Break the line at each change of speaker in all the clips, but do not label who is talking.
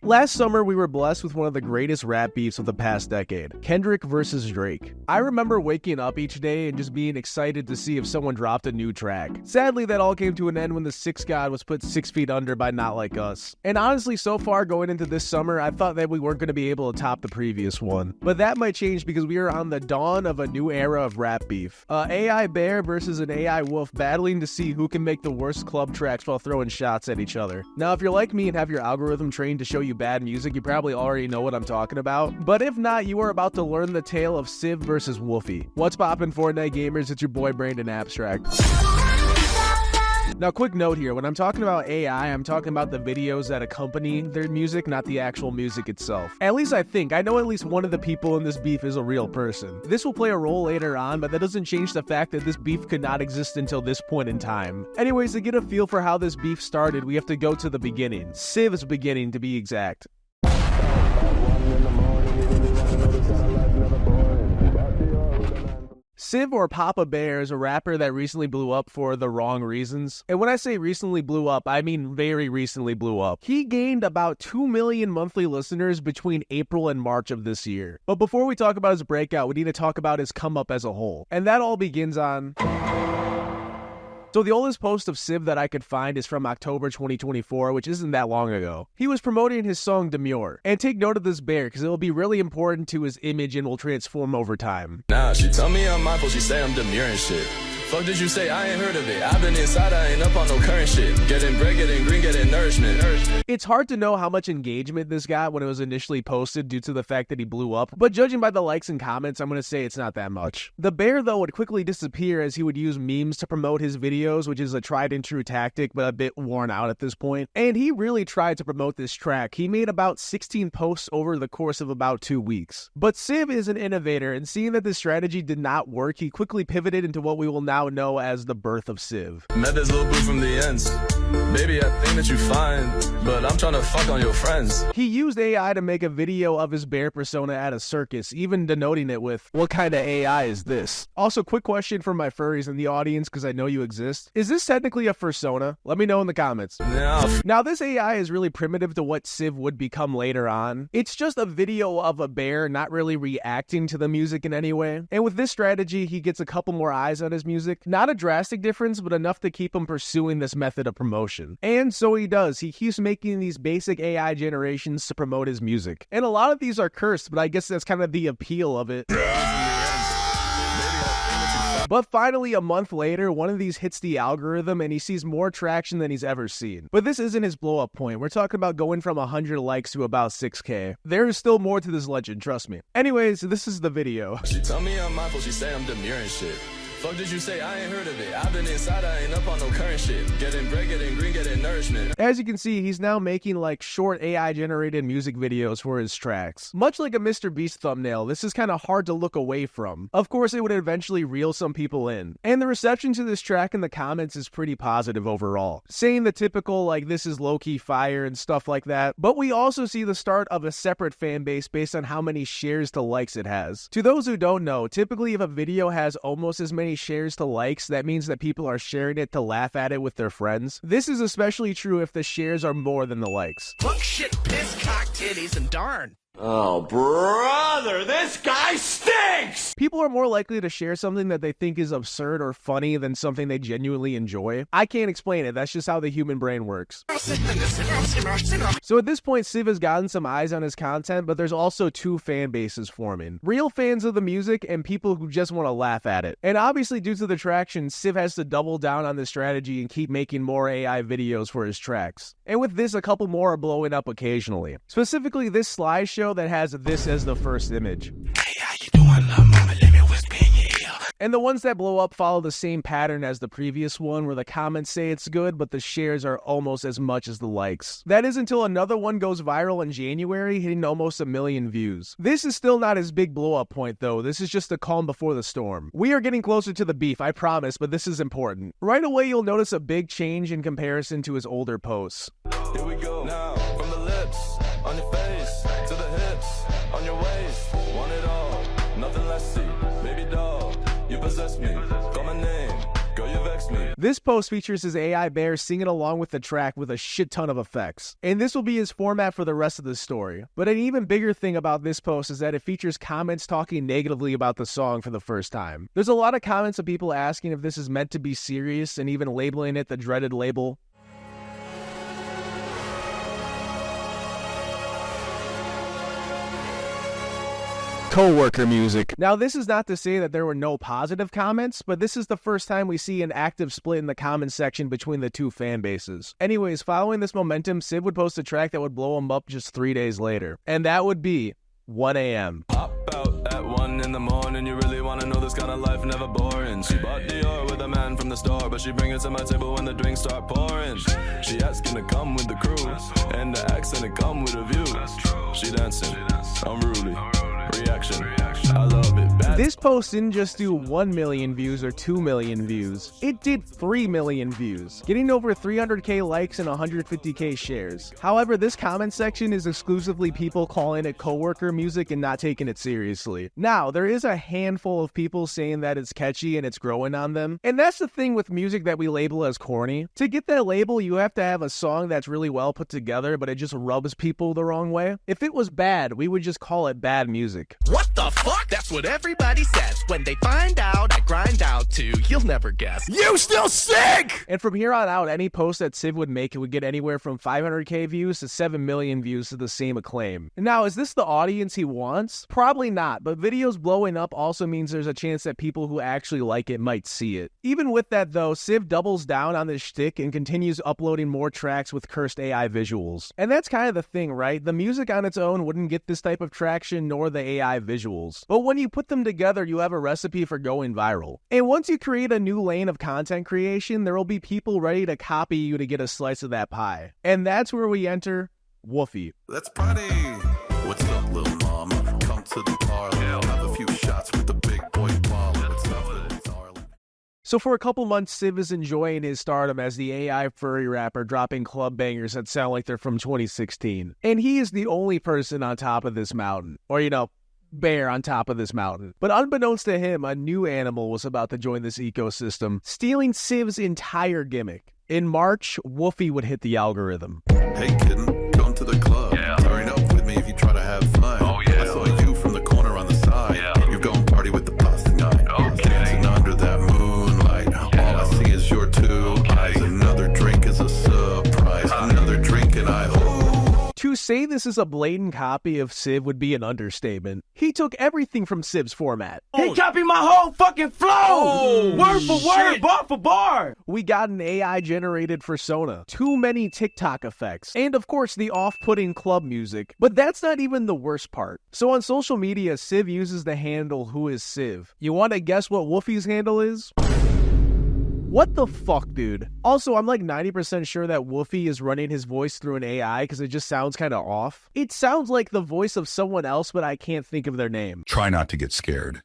Last summer, we were blessed with one of the greatest rap beefs of the past decade, Kendrick versus Drake. I remember waking up each day and just being excited to see if someone dropped a new track. Sadly, that all came to an end when the Six God was put 6 feet under by Not Like Us. And honestly, so far going into this summer, I thought that we weren't going to be able to top the previous one. But that might change because we are on the dawn of a new era of rap beef. AI bear versus an AI wolf battling to see who can make the worst club tracks while throwing shots at each other. Now, if you're like me and have your algorithm trained to show you bad music, you probably already know what I'm talking about. But if not, you are about to learn the tale of Civ versus Wolfie. What's poppin', Fortnite gamers? It's your boy Brandon Abstrxct. Now, quick note here, when I'm talking about AI, I'm talking about the videos that accompany their music, not the actual music itself. At least I think. I know at least one of the people in this beef is a real person. This will play a role later on, but that doesn't change the fact that this beef could not exist until this point in time. Anyways, to get a feel for how this beef started, we have to go to the beginning. Civ's beginning, to be exact. Civ, or Papa Bear, is a rapper that recently blew up for the wrong reasons. And when I say recently blew up, I mean very recently blew up. He gained about 2 million monthly listeners between April and March of this year. But before we talk about his breakout, we need to talk about his come up as a whole. And that all begins on... So the oldest post of Civ that I could find is from October 2024, which isn't that long ago. He was promoting his song Demure. And take note of this bear, because it will be really important to his image and will transform over time.
Nah, she tell me I'm mindful, she say I'm demure and shit. Fuck did you say? I ain't heard of it. I've been inside, I ain't up on no current shit. Getting bread, getting green, getting nourishment.
It's hard to know how much engagement this got when it was initially posted due to the fact that he blew up, but judging by the likes and comments, I'm gonna say it's not that much. The bear, though, would quickly disappear as he would use memes to promote his videos, which is a tried and true tactic, but a bit worn out at this point. And he really tried to promote this track. He made about 16 posts over the course of about 2 weeks. But Civ is an innovator, and seeing that this strategy did not work, he quickly pivoted into what we will now know as the birth of Civ.
Met this little boo from the ends. Baby, I think that you fine, but I'm trying to fuck on your friends.
He used AI to make a video of his bear persona at a circus, even denoting it with, "What kind of AI is this?" Also, quick question for my furries in the audience, because I know you exist. Is this technically a fursona? Let me know in the comments.
Yeah.
Now, this AI is really primitive to what Civ would become later on. It's just a video of a bear not really reacting to the music in any way. And with this strategy, he gets a couple more eyes on his music. Not a drastic difference, but enough to keep him pursuing this method of promotion. And so he does. He keeps making these basic AI generations to promote his music. And a lot of these are cursed, but I guess that's kind of the appeal of it. But finally, a month later, one of these hits the algorithm and he sees more traction than he's ever seen. But this isn't his blow up point. We're talking about going from 100 likes to about 6K. There is still more to this legend, trust me. Anyways, this is the video.
She tell me I'm mindful, she say I'm demure and shit. Fuck did you say? I ain't heard of it. I've been inside, I ain't up on no current shit. Getting bread, getting green, getting nourishment.
As you can see, he's now making like short AI generated music videos for his tracks. Much like a Mr. Beast thumbnail, this is kind of hard to look away from. Of course, it would eventually reel some people in. And the reception to this track in the comments is pretty positive overall. Saying the typical like this is low-key fire and stuff like that. But we also see the start of a separate fan base based on how many shares to likes it has. To those who don't know, typically if a video has almost as many shares to likes, that means that people are sharing it to laugh at it with their friends. This is especially true if the shares are more than the likes.
Fuck, shit, piss, cock, titties, and darn.
Oh, brother, this guy stinks!
People are more likely to share something that they think is absurd or funny than something they genuinely enjoy. I can't explain it, that's just how the human brain works. So at this point, Civ has gotten some eyes on his content, but there's also two fan bases forming. Real fans of the music and people who just want to laugh at it. And obviously due to the traction, Civ has to double down on this strategy and keep making more AI videos for his tracks. And with this, a couple more are blowing up occasionally. Specifically this slideshow that has this as the first image.
Hey, how you doing, love mama? Let me whisper in your ear.
And the ones that blow up follow the same pattern as the previous one, where the comments say it's good, but the shares are almost as much as the likes. That is until another one goes viral in January, hitting almost 1 million views. This is still not his big blow up point though, this is just the calm before the storm. We are getting closer to the beef, I promise, but this is important. Right away you'll notice a big change in comparison to his older posts.
Here we go now, from the lips, on your face, to the hips, on your waist. Want it all, nothing less see, baby doll. You possess me, call my name, girl you vex text me.
This post features his AI bear singing along with the track with a shit ton of effects. And this will be his format for the rest of the story. But an even bigger thing about this post is that it features comments talking negatively about the song for the first time. There's a lot of comments of people asking if this is meant to be serious and even labeling it the dreaded label. Co-worker music. Now, this is not to say that there were no positive comments, but this is the first time we see an active split in the comment section between the two fan bases. Anyways, following this momentum, Civ would post a track that would blow him up just 3 days later, and that would be 1 a.m.
Hop out at 1 in the morning, you really wanna know this kind of life never boring. She bought Dior with a man from the store, but she bring it to my table when the drinks start pouring. She asking to come with the crew, and the accent to come with a view. She dancing, unruly. Reaction, I love it.
This post didn't just do 1 million views or 2 million views. It did 3 million views, getting over 300k likes and 150k shares. However, this comment section is exclusively people calling it coworker music and not taking it seriously. Now, there is a handful of people saying that it's catchy and it's growing on them. And that's the thing with music that we label as corny. To get that label, you have to have a song that's really well put together, but it just rubs people the wrong way. If it was bad, we would just call it bad music.
What the fuck? That's what everybody says. When they find out, I grind out too. You'll never guess.
You still stink!
And from here on out, any post that Civ would make, it would get anywhere from 500k views to 7 million views to the same acclaim. Now, is this the audience he wants? Probably not, but videos blowing up also means there's a chance that people who actually like it might see it. Even with that though, Civ doubles down on this shtick and continues uploading more tracks with cursed AI visuals. And that's kind of the thing, right? The music on its own wouldn't get this type of traction, nor the AI visuals. But when you put them together, you have a recipe for going viral. And once you create a new lane of content creation, there will be people ready to copy you to get a slice of that pie. And that's where we enter Wolfie.
Let's party! What's up, little mama? Come to the parlor. I'll have a few shots with the big boy baller. What's up, little darling?
So for a couple months, Civ is enjoying his stardom as the AI furry rapper dropping club bangers that sound like they're from 2016. And he is the only person on top of this mountain. Or, bear on top of this mountain. But unbeknownst to him, a new animal was about to join this ecosystem, stealing Civ's entire gimmick. In March, Wolfie would hit the algorithm.
Hey, kitten, come to the club. Yeah. Turn up with me if you try to have fun. Oh, yeah. I saw you from the corner on the side. Yeah. You gon' party with the pasta guy. Okay. Dancing under that moonlight. Yeah. All I see is your two eyes. Another drink is a surprise. Another drink and I hope.
To say this is a blatant copy of Civ would be an understatement. He took everything from Civ's format.
He copied my whole fucking flow! Word for word, bar for bar!
We got an AI-generated persona, too many TikTok effects, and of course the off-putting club music. But that's not even the worst part. So on social media, Civ uses the handle Who is Civ. You want to guess what Wolfie's handle is? What the fuck, dude? Also, I'm like 90% sure that Wolfie is running his voice through an AI because it just sounds kind of off. It sounds like the voice of someone else, but I can't think of their name.
Try not to get scared.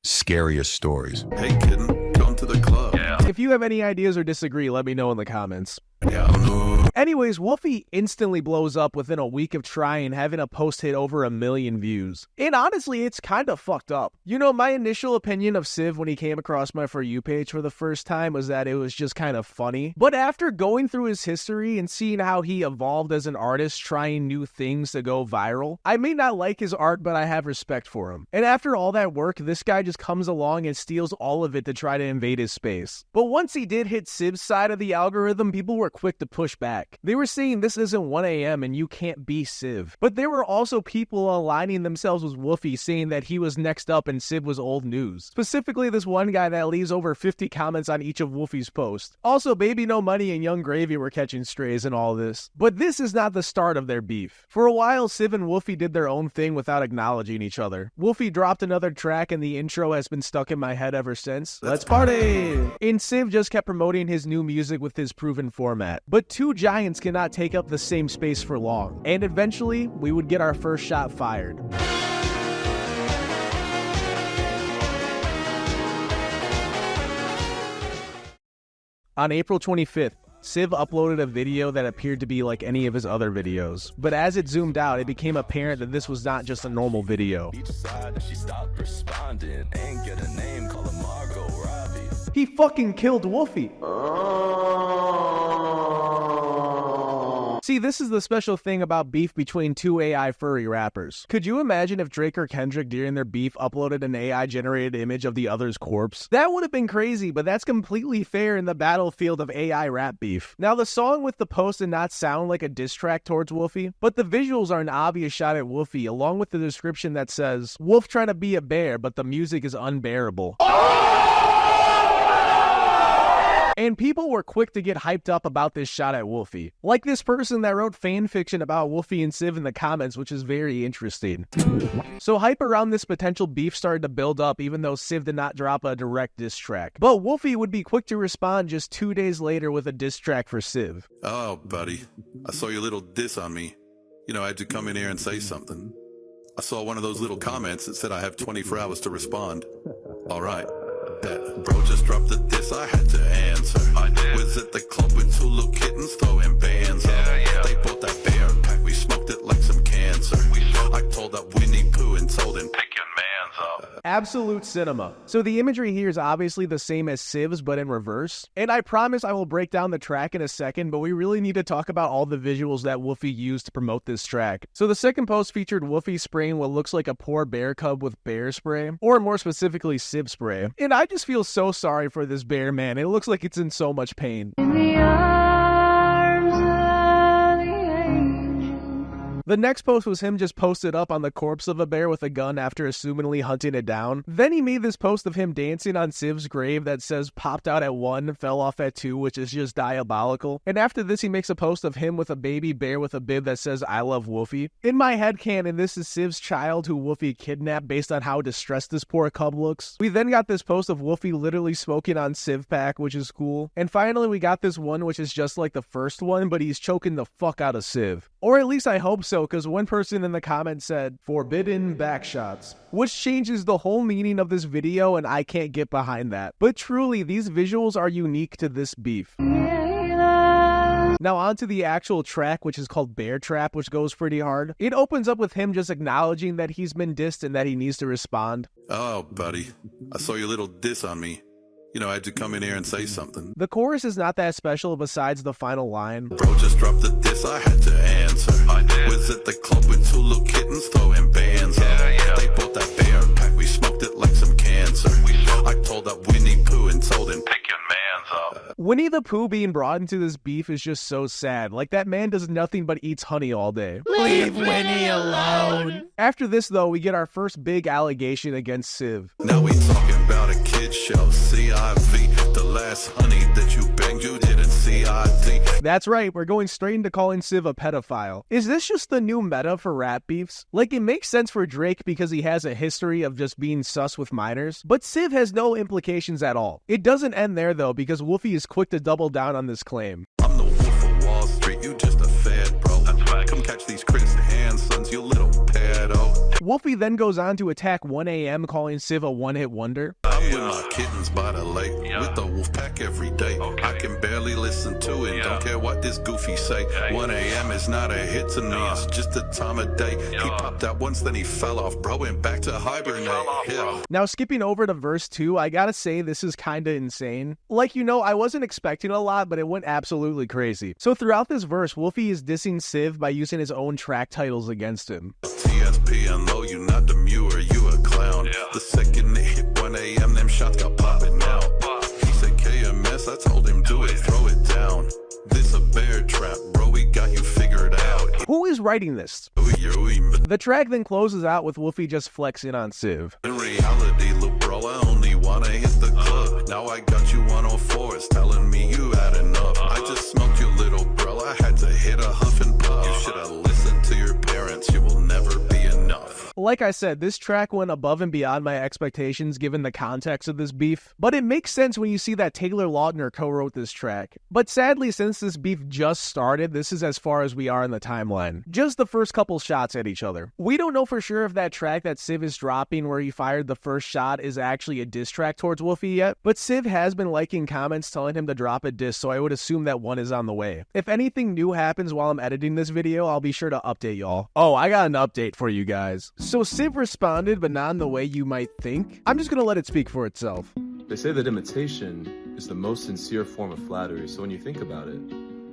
Scariest stories.
Hey, kitten, come to the club. Yeah.
If you have any ideas or disagree, let me know in the comments.
Yeah, no.
Anyways, Wolfie instantly blows up within a week of trying, having a post hit over 1 million views. And honestly, it's kind of fucked up. My initial opinion of Civ when he came across my For You page for the first time was that it was just kind of funny. But after going through his history and seeing how he evolved as an artist, trying new things to go viral, I may not like his art, but I have respect for him. And after all that work, this guy just comes along and steals all of it to try to invade his space. But once he did hit Civ's side of the algorithm, people were quick to push back. They were saying this isn't 1 a.m. and you can't be Civ. But there were also people aligning themselves with Wolfie, saying that he was next up and Civ was old news. Specifically this one guy that leaves over 50 comments on each of Wolfie's posts. Also, Baby No Money and Young Gravy were catching strays in all this. But this is not the start of their beef. For a while, Civ and Wolfie did their own thing without acknowledging each other. Wolfie dropped another track and the intro has been stuck in my head ever since. Let's party! And Civ just kept promoting his new music with his proven format. But two giants cannot take up the same space for long. And eventually, we would get our first shot fired. On April 25th, Civ uploaded a video that appeared to be like any of his other videos. But as it zoomed out, it became apparent that this was not just a normal video.
Each side and she stopped responding. Ain't get a name, call her Margot Robbie.
He fucking killed Wolfie. See, this is the special thing about beef between two AI furry rappers. Could you imagine if Drake or Kendrick during their beef uploaded an AI-generated image of the other's corpse? That would have been crazy, but that's completely fair in the battlefield of AI rap beef. Now, the song with the post did not sound like a diss track towards Wolfie, but the visuals are an obvious shot at Wolfie, along with the description that says, "Wolf trying to be a bear, but the music is unbearable." And people were quick to get hyped up about this shot at Wolfie. Like this person that wrote fan fiction about Wolfie and Civ in the comments, which is very interesting. So hype around this potential beef started to build up even though Civ did not drop a direct diss track. But Wolfie would be quick to respond just 2 days later with a diss track for Civ.
Oh, buddy, I saw your little diss on me. You know, I had to come in here and say something. I saw one of those little comments that said I have 24 hours to respond. All right. Bet. Bro just dropped the diss, I had to answer. I did. Was at the club with two little kittens throwing bands up. Yeah. They bought that bear pack, we smoked it like some cancer. I told up Winnie Pooh and told him, pick your mans up.
Absolute cinema. So the imagery here is obviously the same as Civ's, but in reverse. And I promise I will break down the track in a second, but we really need to talk about all the visuals that Wolfie used to promote this track. So the second post featured Wolfie spraying what looks like a poor bear cub with bear spray, or more specifically Civ spray. And I just feel so sorry for this bear, man. It looks like it's in so much pain. The next post was him just posted up on the corpse of a bear with a gun after assumingly hunting it down. Then he made this post of him dancing on Civ's grave that says popped out at 1, fell off at 2, which is just diabolical. And after this, he makes a post of him with a baby bear with a bib that says I love Wolfie. In my headcanon, this is Civ's child who Wolfie kidnapped based on how distressed this poor cub looks. We then got this post of Wolfie literally smoking on Civ pack, which is cool. And finally, we got this one which is just like the first one, but he's choking the fuck out of Civ. Or at least I hope so, because one person in the comments said, forbidden backshots, which changes the whole meaning of this video, and I can't get behind that. But truly, these visuals are unique to this beef. Now on to the actual track, which is called Bear Trap, which goes pretty hard. It opens up with him just acknowledging that he's been dissed and that he needs to respond.
Oh, buddy, I saw your little diss on me. You know, I had to come in here and say something.
The chorus is not that special besides the final line.
Bro just dropped the diss, I had to answer. I did. Was at the club with two little kittens throwing bands up. Yeah. They bought that bear pack, we smoked it like some cancer. I told up Winnie Pooh and told him, pick your mans up.
Winnie the Pooh being brought into this beef is just so sad. Like, that man does nothing but eats honey all day.
Leave Winnie alone.
After this, though, we get our first big allegation against Civ.
Now we talking about a kid's show, CIV. The last honey that you banged, you didn't CID.
That's right, we're going straight into calling Civ a pedophile. Is this just the new meta for rap beefs? Like, it makes sense for Drake because he has a history of just being sus with minors, but Civ has no implications at all. It doesn't end there, though, because Wolfie is quick to double down on this claim.
I'm the wolf of Wall Street, you just a fed, bro. That's right. Come catch these Chris Hansons, you little pedo.
Wolfie then goes on to attack 1 AM, calling Civ a one-hit wonder.
I'm with my kittens by the lake, with the wolf pack every day. I can barely listen to it, don't care what this goofy say. 1 AM is not a hit to me, it's just a time of day. He popped out once, then he fell off, bro, and back to hibernate.
Now, skipping over to verse 2, I gotta say this is kinda insane. Like, you know, I wasn't expecting a lot, but it went absolutely crazy. So throughout this verse, Wolfie is dissing Civ by using his own track titles against him.
TSP and low, you not demure, you a clown. The second it hit 1 AM, them shots got popping out. He said KMS, I told him do it, throw it down. This a bear trap, bro, we got you figured out.
Who is writing this? The track then closes out with Wolfie just flexing on Civ.
In reality, look bro, I only wanna hit the club. Now I got you 104s telling me you had enough. I just smoked you little bro, I had to hit a huff and puff. You should have listened to your parents, you will never be enough.
Like I said, this track went above and beyond my expectations given the context of this beef, but it makes sense when you see that Taylor Lautner co-wrote this track. But sadly, since this beef just started, this is as far as we are in the timeline. Just the first couple shots at each other. We don't know for sure if that track that Civ is dropping where he fired the first shot is actually a diss track towards Wolfie yet, but Civ has been liking comments telling him to drop a diss, so I would assume that one is on the way. If anything new happens while I'm editing this video, I'll be sure to update y'all. Oh, I got an update for you guys. So Civ responded, but not in the way you might think. I'm just gonna let it speak for itself.
They say that imitation is the most sincere form of flattery, so when you think about it,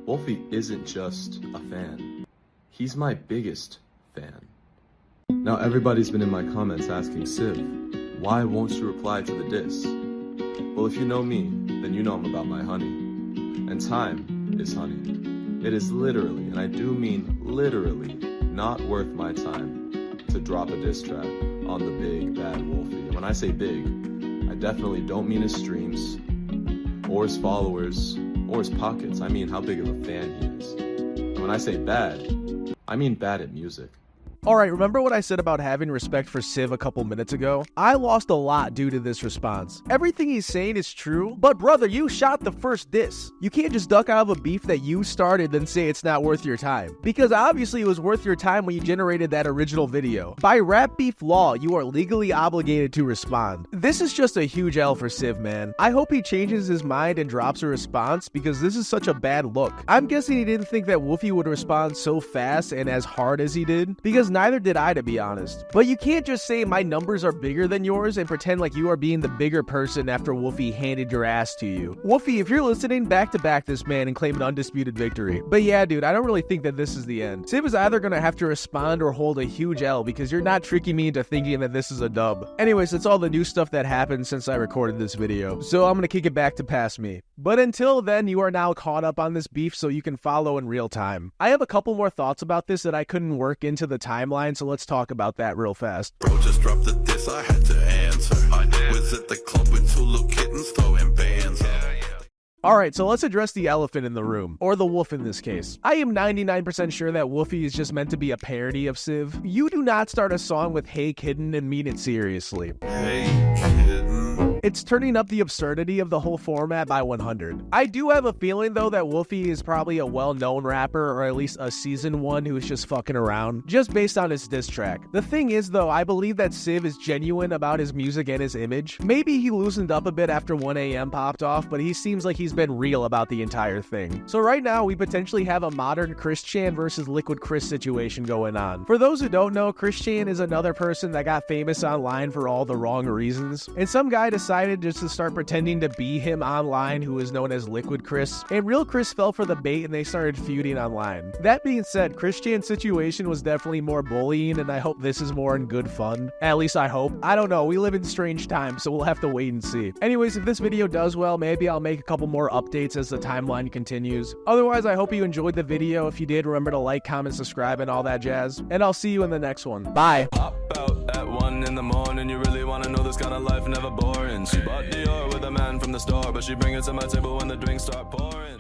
Wolfie isn't just a fan. He's my biggest fan. Now everybody's been in my comments asking, Civ, why won't you reply to the diss? Well, if you know me, then you know I'm about my honey. And time is honey. It is literally, and I do mean literally, not worth my time to drop a diss track on the big bad Wolfie. And when I say big, I definitely don't mean his streams, or his followers, or his pockets. I mean how big of a fan he is. And when I say bad, I mean bad at music.
Alright, remember what I said about having respect for Civ a couple minutes ago? I lost a lot due to this response. Everything he's saying is true, but brother, you shot the first diss. You can't just duck out of a beef that you started then say it's not worth your time. Because obviously it was worth your time when you generated that original video. By rap beef law, you are legally obligated to respond. This is just a huge L for Civ, man. I hope he changes his mind and drops a response because this is such a bad look. I'm guessing he didn't think that Wolfie would respond so fast and as hard as he did, because neither did I, to be honest. But you can't just say my numbers are bigger than yours and pretend like you are being the bigger person after Wolfie handed your ass to you. Wolfie, if you're listening, back to back this man and claim an undisputed victory. But yeah, dude, I don't really think that this is the end. Civ is either gonna have to respond or hold a huge L because you're not tricking me into thinking that this is a dub. Anyways, that's all the new stuff that happened since I recorded this video, so I'm gonna kick it back to past me. But until then, you are now caught up on this beef so you can follow in real time. I have a couple more thoughts about this that I couldn't work into the timeline, so let's talk about that real fast.
Bro just dropped the diss, I had to answer. I did. Was at the club with two little kittens throwing bands.
Alright, so let's address the elephant in the room, or the wolf in this case. I am 99% sure that Wolfie is just meant to be a parody of Civ. You do not start a song with "Hey Kitten" and mean it seriously.
Hey, kitten.
It's turning up the absurdity of the whole format by 100. I do have a feeling though that Wolfie is probably a well-known rapper, or at least a seasoned one who is just fucking around, just based on his diss track. The thing is though, I believe that Civ is genuine about his music and his image. Maybe he loosened up a bit after 1 AM popped off, but he seems like he's been real about the entire thing. So right now, we potentially have a modern Christian versus Liquid Chris situation going on. For those who don't know, Christian is another person that got famous online for all the wrong reasons, and some guy decided just to start pretending to be him online who is known as Liquid Chris, and real Chris fell for the bait and they started feuding online. That being said, Christian's situation was definitely more bullying, and I hope this is more in good fun. At least I hope. I don't know, we live in strange times, so we'll have to wait and see. Anyways, if this video does well, maybe I'll make a couple more updates as the timeline continues. Otherwise, I hope you enjoyed the video. If you did, remember to like, comment, subscribe, and all that jazz. And I'll see you in the next one. Bye.
Pop out at 1 in the morning, you really wanna know this kind of life never boring. She bought Dior with a man from the store, but she bring it to my table when the drinks start pouring.